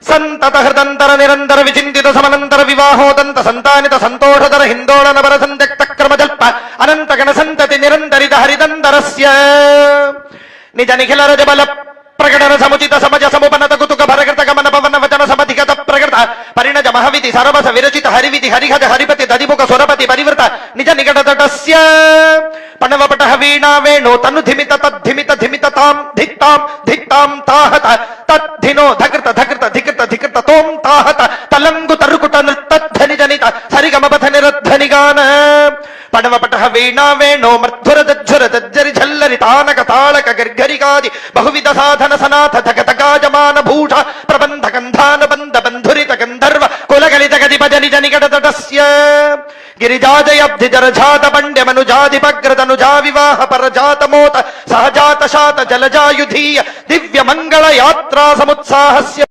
సంతత హృదంతర నిరంతర విచింతిత సమనంతర వివాహోదంత సంతానిత సంతోషధర హిందోళన వర సంత్యక్త క్రమజల్ప అనంత గణ సంతతి నిరంతరిత హరిదంతరస్య నిజ నిఖిల రజబల ప్రకటన సముచిత సమజ సముపనత కుతుక భరకృత గమన పవన వచన సమధిగత ప్రకృత పరిణజ మహవిధి సరవస విరచిత హరివిధి హరిహద హరిపతి దధిముఖ సురపతి పరివృత నిజ నికటతటస్య పణవపట వీణా వేణో తను ధిమిత తద్ధిమిత ధిమిత తాం ధిక్తాం ధిక్తాం తాహత తద్ధినో ధకృత ధకృత ధికృత ధికృత తోం తాహత తలంగు తరుకుట నృత్తధ్వని జనిత సరిగమపథ నిరధ్వనిగాన పణవపట వీణా వేణో మర్ధుర దజ్జుర దజ్జరి ఝల్లరి తానక తాళక గర్గరికాది బహువిధ సాధన సనాథ ధగత గాజమాన భూష ప్రబంధ గంధాన బంధ బంధురిత గంధర్వ కులగలిత గది భజని జనికట తటస్య గిరిజాజయబ్ధి జరజాత పండ్య మనుజాధిపగ్రతనుజా వివాహ పరజాత మోత సహజాత శాత జలజాయుధీయ దివ్య మంగళ యాత్రా సముత్సాహస్య